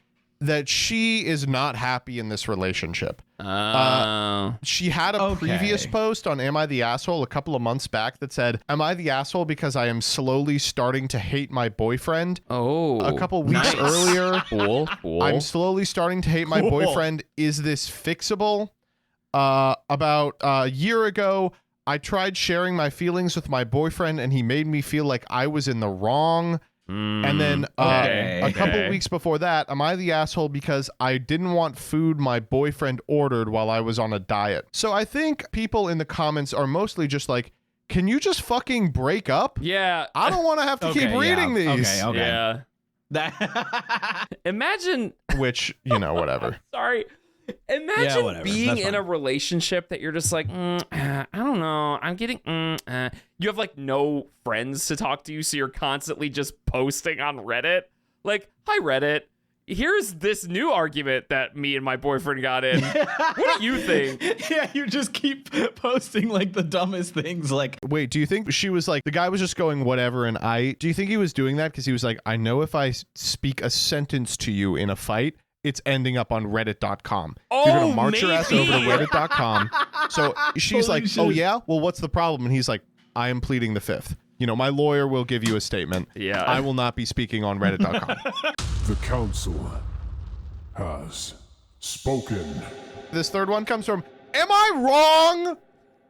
that she is not happy in this relationship. She had a previous post on Am I the Asshole a couple of months back that said, am I the asshole because I am slowly starting to hate my boyfriend? A couple weeks earlier. Cool. I'm slowly starting to hate my boyfriend. Is this fixable? About a year ago, I tried sharing my feelings with my boyfriend, and he made me feel like I was in the wrong. And then a couple weeks before that, am I the asshole because I didn't want food my boyfriend ordered while I was on a diet? So I think people in the comments are mostly just like can you just fucking break up? Yeah. I don't want to have to keep reading these. Okay. Yeah. That Imagine. Which, you know, whatever. Sorry. Imagine whatever. being That's in fine. a relationship that you're just like, I don't know. I'm getting, You have like no friends to talk to you, so you're constantly just posting on Reddit. Like, hi, Reddit. Here's this new argument that me and my boyfriend got in. What do you think? Yeah, you just keep posting like the dumbest things. Like, Wait, do you think she was like, the guy was just going whatever and do you think he was doing that because he was like, I know if I speak a sentence to you in a fight, it's ending up on reddit.com. You're going to march your ass over to reddit.com. So she's Holy like, shit. oh yeah? Well, what's the problem? And he's like, I am pleading the fifth. You know, my lawyer will give you a statement. Yeah. I will not be speaking on reddit.com. The Council has spoken. This third one comes from, am I wrong?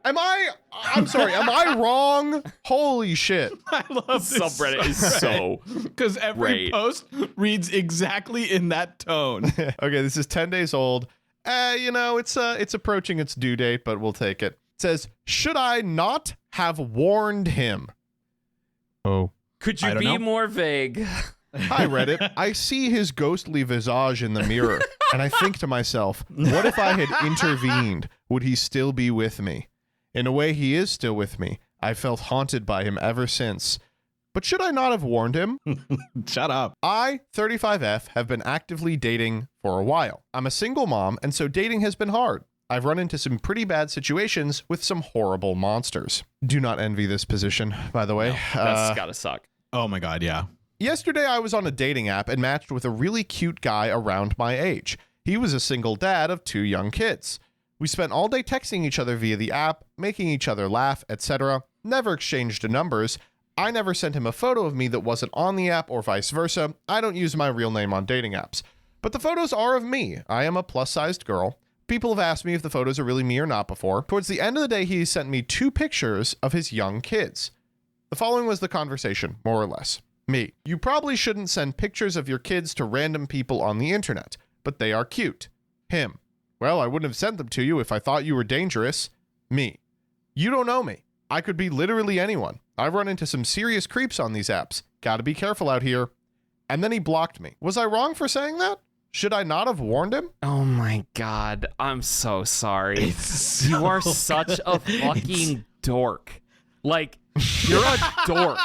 I'm sorry, am I wrong? Holy shit. I love this Subreddit is so because every great. post reads exactly in that tone. Okay, this is 10 days old. You know, it's approaching its due date, but we'll take it. It says, should I not have warned him? Oh. Could I you don't be know. more vague? Hi, Reddit. I see his ghostly visage in the mirror, and I think to myself, what if I had intervened? Would he still be with me? In a way, he is still with me. I felt haunted by him ever since. But should I not have warned him? Shut up. I, 35F, have been actively dating for a while. I'm a single mom, and so dating has been hard. I've run into some pretty bad situations with some horrible monsters. Do not envy this position, by the way. That's gotta suck. Oh my God, yeah. Yesterday, I was on a dating app and matched with a really cute guy around my age. He was a single dad of 2 young kids. We spent all day texting each other via the app, making each other laugh, etc. Never exchanged numbers. I never sent him a photo of me that wasn't on the app or vice versa. I don't use my real name on dating apps. But the photos are of me. I am a plus-sized girl. People have asked me if the photos are really me or not before. Towards the end of the day, he sent me 2 pictures of his young kids. The following was the conversation, more or less. Me. You probably shouldn't send pictures of your kids to random people on the internet, but they are cute. Him. Well, I wouldn't have sent them to you if I thought you were dangerous. Me. You don't know me. I could be literally anyone. I've run into some serious creeps on these apps. Gotta be careful out here. And then he blocked me. Was I wrong for saying that? Should I not have warned him? Oh my God. I'm so sorry. It's You are so such a good. fucking dork. Like, you're a dork.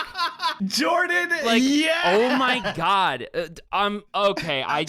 Jordan, Like, yeah. oh my God. Okay. I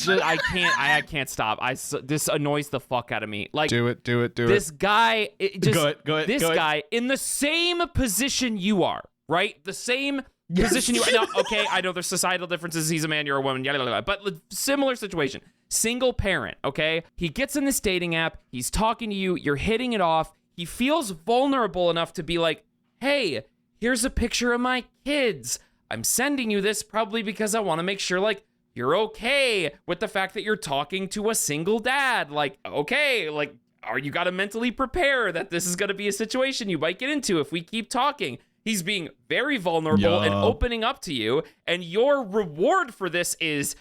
can't stop. This annoys the fuck out of me. Like, Do it. this guy, Go ahead. This guy in the same position you are, right? The same position you are. Now, okay, I know there's societal differences. He's a man, you're a woman, yada, yada, yada, but similar situation. Single parent, okay? He gets in this dating app. He's talking to you. You're hitting it off. He feels vulnerable enough to be like, hey, here's a picture of my kids. I'm sending you this probably because I want to make sure, like, you're okay with the fact that you're talking to a single dad. Like, okay, like, you got to mentally prepare that this is going to be a situation you might get into if we keep talking. He's being very vulnerable and opening up to you. And your reward for this is,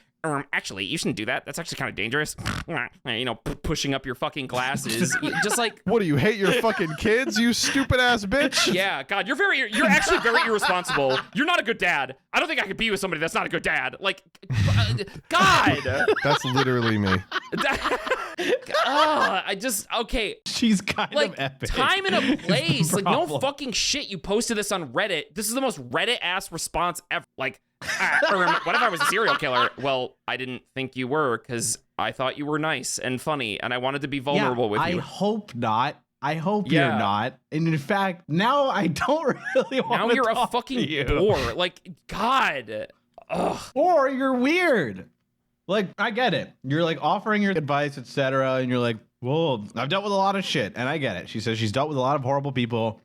actually, you shouldn't do that. That's actually kind of dangerous. You know, pushing up your fucking glasses. Just like, What, do you hate your fucking kids, you stupid ass bitch? yeah, God, you're actually very irresponsible. You're not a good dad. I don't think I could be with somebody that's not a good dad. Like, God. That's literally me. Okay. She's kind Like, of epic. time and a place. Like, no Problem. fucking shit. You posted this on Reddit. This is the most Reddit-ass response ever. Like, what if I was a serial killer? Well, I didn't think you were because I thought you were nice and funny, and I wanted to be vulnerable with I you. hope not. I hope Yeah. you're not. And in fact, now I don't really want Now to you're a talk fucking to you. bore. Like, God. Ugh. Or you're weird. Like, I get it. You're like offering your advice, etc. And you're like, well, I've dealt with a lot of shit. And I get it. She says she's dealt with a lot of horrible people.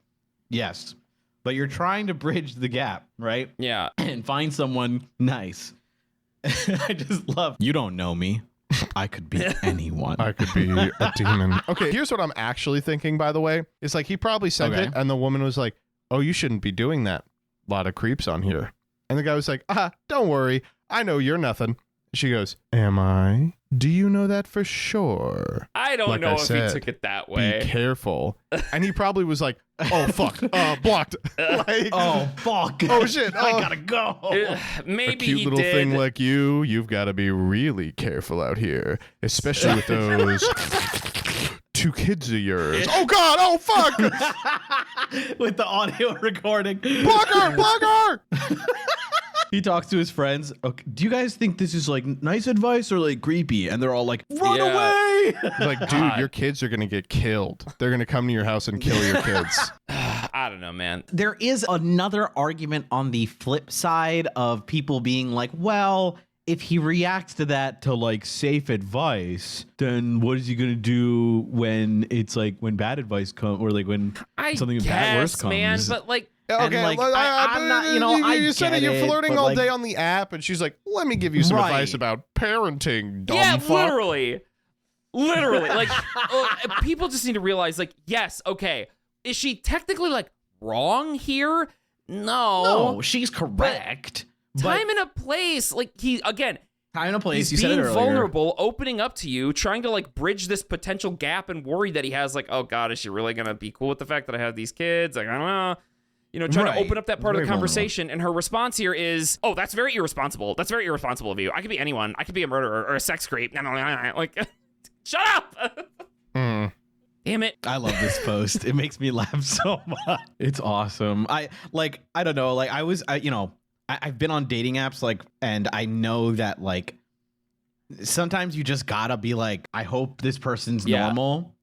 Yes. But you're trying to bridge the gap, right? Yeah. And find someone nice. I just love, you don't know me. I could be anyone. I could be a demon. Okay, here's what I'm actually thinking, by the way. It's like he probably sent Okay. it, and the woman was like, oh, you shouldn't be doing that. A lot of creeps on here. And the guy was like, don't worry. I know you're nothing. She goes, am I? Do you know that for sure? I don't Like know I if said, he took it that way. Be careful. And he probably was like, oh, fuck. Blocked. Like, Oh, fuck. oh, shit. I gotta go. a Maybe cute he little did. thing like you've got to be really careful out here, especially with those 2 kids of yours. Oh, God. Oh, fuck. With the audio recording. Block her. He talks to his friends. Okay, do you guys think this is like nice advice or like creepy? And they're all like, run Yeah. away. He's like, dude, your kids are going to get killed. They're going to come to your house and kill your kids. I don't know, man. There is another argument on the flip side of people being like, well, if he reacts to that to like safe advice, then what is he gonna do when it's like when bad advice comes or like when I something guess, bad worse comes? man, but like, Okay, like, well, I'm not, you know, I you said that get you're it, flirting but, all like- day on the app, and she's like, let me give you some Right. advice about parenting, dumb yeah, fuck. literally, like, people just need to realize, like, yes, okay, is she technically like wrong here? No, No, she's correct. time and a place, like time and a place. He's You said it being earlier. vulnerable, opening up to you, trying to like bridge this potential gap and worry that he has. Like, oh God, is she really gonna be cool with the fact that I have these kids? Like, I don't know. You know, trying to Right. open up that part of Very the conversation. And her response here is, oh, that's very irresponsible. That's very irresponsible of you. I could be anyone. I could be a murderer or a sex creep. Like, shut up. Mm. Damn it. I love this post. It makes me laugh so much. It's awesome. I don't know. Like I've been on dating apps, like, and I know that like sometimes you just gotta be like, I hope this person's Yeah. normal,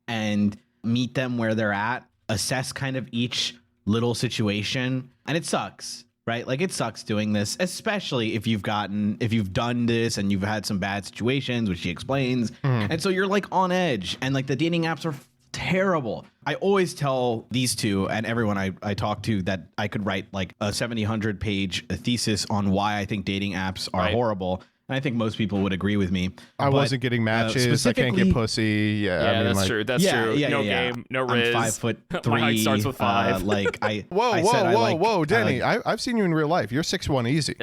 and meet them where they're at, assess kind of each little situation. And it sucks, right? Like it sucks doing this, especially if you've done this and you've had some bad situations, which she explains. And so you're like on edge, and like the dating apps are terrible. I always tell these two and everyone I talk to that I could write like a 700 page thesis on why I think dating apps are Right. horrible. And I think most people would agree with me. I But, wasn't getting matches. I can't specifically- get pussy. Yeah, Yeah, I mean, that's like, true. That's true. No game, no riz. I'm 5'3". My height starts with 5. Like I. Whoa, I said I like, whoa, Danny! I've seen you in real life. You're 6'1" easy.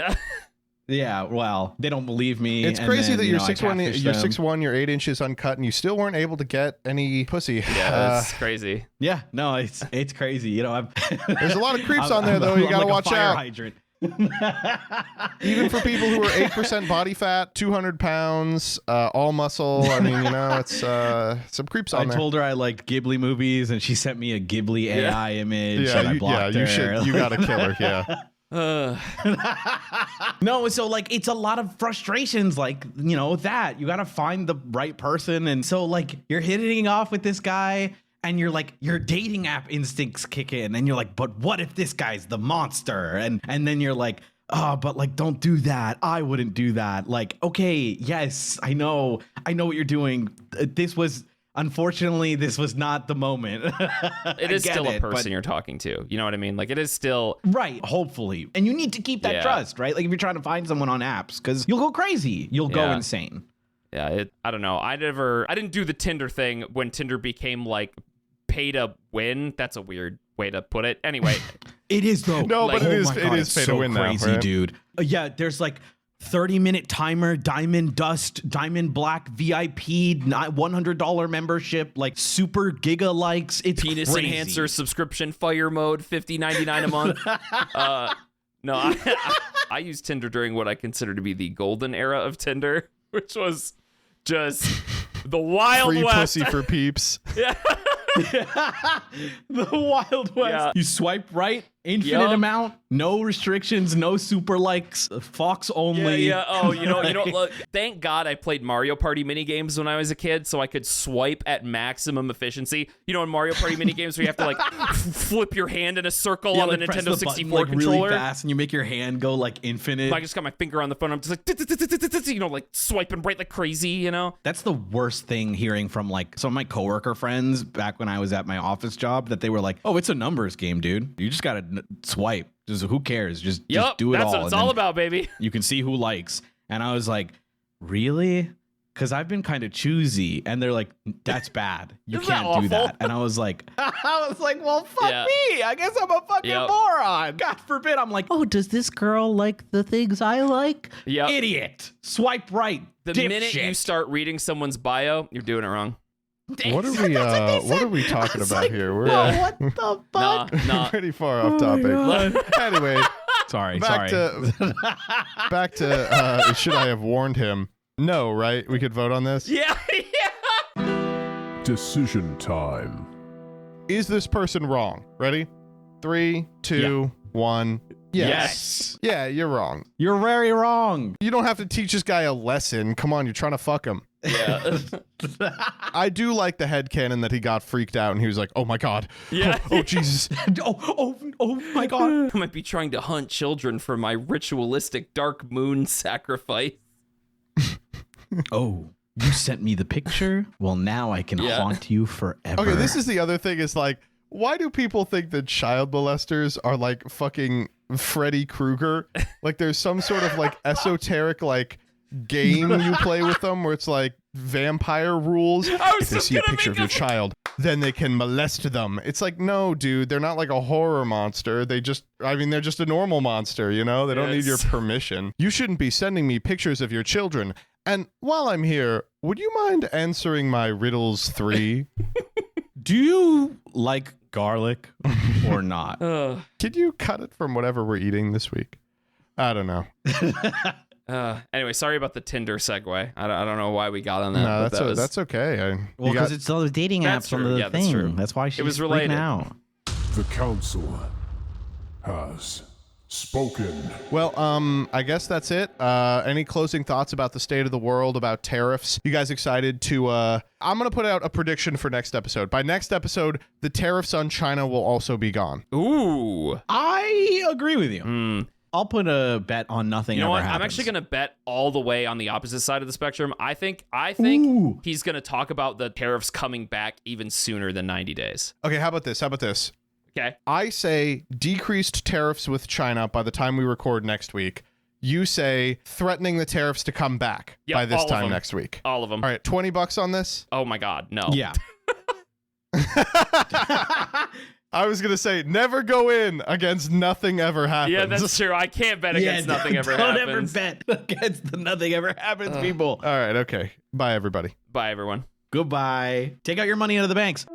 Yeah, well, they don't believe me. It's and crazy then, that you you're know, I 6'1", catfish you're them. 6'1", you're 8 inches uncut, and you still weren't able to get any pussy. Yeah, that's crazy. Yeah, no, it's crazy. You know, There's a lot of creeps on there, though. You gotta like a watch fire out. hydrant. Even for people who are 8% body fat, 200 pounds, all muscle. I mean, you know, it's some creeps on I there. told her I liked Ghibli movies, and she sent me a Ghibli AI image, and I blocked her. you should. You gotta kill her. Yeah. No, so like it's a lot of frustrations, like, you know, that you got to find the right person. And so like you're hitting off with this guy, and you're like, your dating app instincts kick in, and you're like, but what if this guy's the monster? And then you're like, oh, but like, don't do that. I wouldn't do that. Like, okay, yes, I know what you're doing. Unfortunately, this was not the moment. It is still a but- person you're talking to. You know what I mean? Like, it is still. Right, hopefully. And you need to keep that Yeah. trust, right? Like if you're trying to find someone on apps, because you'll go crazy. You'll go Yeah. insane. Yeah, I don't know. I didn't do the Tinder thing when Tinder became like pay to win. That's a weird way to put it. Anyway, It is though. No, but Like, it is. my It God, is it's pay to so win now, crazy, right? dude. Yeah, there's like 30-minute timer, diamond dust, diamond black VIP, $100 membership, like super giga likes. It's penis crazy. enhancer subscription fire mode, $50.99 a month. No, I used Tinder during what I consider to be the golden era of Tinder, which was just the Wild Free West. pussy for peeps. The Wild West. Yeah. You swipe right, infinite Yup. amount, no restrictions, no super likes, Fox only. Yeah. Oh, you know. Look, thank God I played Mario Party minigames when I was a kid, so I could swipe at maximum efficiency. You know, in Mario Party minigames where you have to like flip your hand in a circle Yeah, on like, the press Nintendo button, 64 like, controller. really fast, and you make your hand go like infinite. I just got my finger on the phone. I'm just like, you know, like swiping right like crazy. You know. That's the worst thing, hearing from like some of my coworker friends back when I was at my office job, that they were like, "Oh, it's a numbers game, dude. You just gotta swipe. Just who cares? Just Yep. do it That's all. what it's and all then about, baby. You can see who likes." And I was like, "Really? because I've been kind of choosy, and they're like, that's bad. You Isn't that can't do awful? that. And I was like, well, fuck Yeah. me. I guess I'm a fucking Yep. moron. God forbid. I'm like, oh, does this girl like the things I like? Yep. Idiot. Swipe right. The dipshit. minute you start reading someone's bio, you're doing it wrong. What are we talking about here? We're Oh, what the fuck? Nah. pretty far off topic. Anyway, Sorry. back to should I have warned him? No, right? We could vote on this. Yeah. Decision time. Is this person wrong? Ready? 3, 2, 1. Yes. Yeah, you're wrong. You're very wrong. You don't have to teach this guy a lesson. Come on, you're trying to fuck him. Yeah. I do like the headcanon that he got freaked out and he was like, oh my God. Yeah. Oh, Jesus. oh my God. I might be trying to hunt children for my ritualistic dark moon sacrifice. Oh, you sent me the picture? Well, now I can Yeah. haunt you forever. Okay, this is the other thing is like, why do people think that child molesters are like fucking Freddy Krueger? Like there's some sort of like esoteric like game you play with them where it's like vampire rules. If they see a picture of your child, then they can molest them. It's like, no, dude, they're not like a horror monster. They're just a normal monster, you know? They don't need your Yes. permission. You shouldn't be sending me pictures of your children. And while I'm here, would you mind answering my riddles 3? Do you like garlic or not? Could you cut it from whatever we're eating this week? I don't know. Anyway, sorry about the Tinder segue. I don't know why we got on that. No, but that's okay. Well, because it's all the dating That's apps on true. the Yeah, that's thing. true. That's why she's was freaking related. out. The council has spoken. Well, I guess that's it. Any closing thoughts about the state of the world, about tariffs? You guys excited to I'm going to put out a prediction for next episode. By next episode, the tariffs on China will also be gone. Ooh. I agree with you. I'll put a bet on nothing You know ever what? happens. I'm actually going to bet all the way on the opposite side of the spectrum. I think Ooh. he's going to talk about the tariffs coming back even sooner than 90 days. Okay, how about this? Okay. I say decreased tariffs with China by the time we record next week. You say threatening the tariffs to come back Yep, by this all of time them. next week. All of them. All right, $20 on this? Oh my God. No. Yeah. I was going to say never go in against nothing ever happens. Yeah, that's true. I can't bet against nothing ever don't happens. ever bet against the nothing ever happens, people. All right, okay. Bye, everybody. Bye, everyone. Goodbye. Take out your money out of the banks.